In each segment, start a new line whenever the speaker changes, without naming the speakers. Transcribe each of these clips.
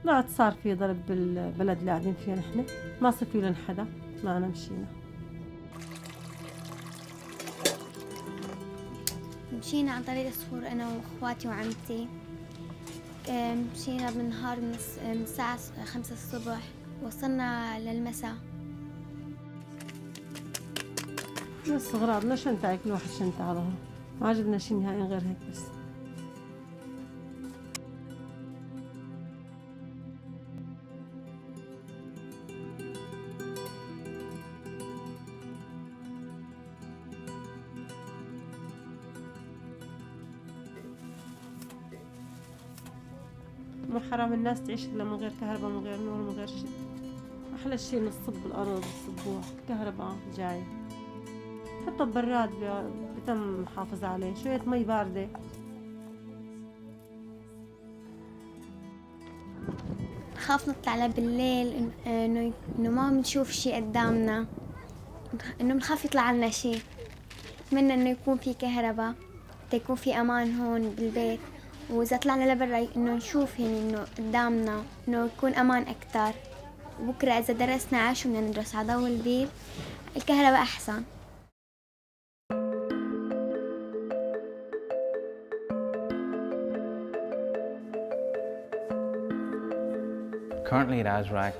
لا صار في ضرب بالبلد اللي قاعدين فيها نحن، ما صار في لنا حدا، طلعنا مشينا.
مشينا عن طريق الصخور أنا وأخواتي وعمتي. مشينا بالنهار من الساعة 5 الصبح، وصلنا للمساء.
بس أغراضنا شنطة، كل واحد شنطة على ظهره، ما عجبنا شي نهائي غير هيك بس. مو حرام الناس تعيش إلا من غير كهرباء، من غير نور، من غير شي. أحلى شي نصب الأرض، الصبوح، كهرباء جاي. حتى البراد بتم محافظة عليه، شوية مي باردة.
نخاف نطلع بالليل، إنه ما بنشوف شي قدامنا، إنه بنخاف يطلع لنا شي. نتمنى إنه يكون في كهرباء تيكون في أمان هون بالبيت، وإذا طلعنا لبرا إنه نشوف يعني إنه قدامنا، إنه يكون أمان أكتر. وبكرة إذا درسنا عاشو بدنا ندرس على ضوء البيت، الكهرباء أحسن.
Currently at ASRAC,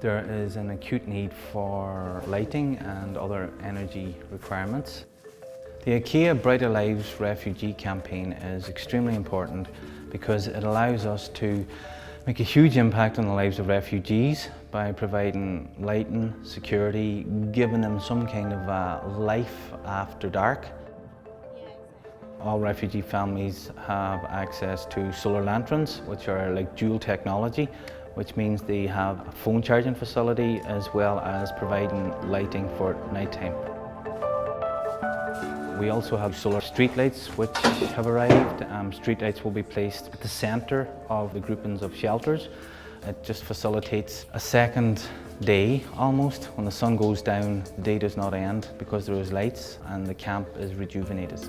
there is an acute need for lighting and other energy requirements. The IKEA Brighter Lives refugee campaign is extremely important because it allows us to make a huge impact on the lives of refugees by providing lighting, security, giving them some kind of a life after dark. All refugee families have access to solar lanterns, which are like dual technology, which means they have a phone charging facility as well as providing lighting for nighttime. We also have solar streetlights which have arrived. Streetlights will be placed at the centre of the groupings of shelters. It just facilitates a second day almost. When the sun goes down, the day does not end because there is lights and the camp is rejuvenated.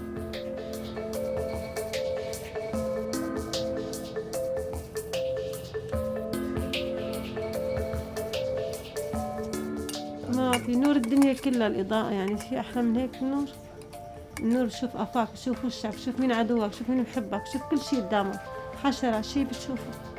ما في نور الدنيا كلها الإضاءة، يعني في أحلى من هيك النور؟ النور بشوف آفاق، بشوف وشك، بشوف مين عدوك، بشوف مين بحبك، بشوف كل شي قدامك، حشرة شي بتشوفه.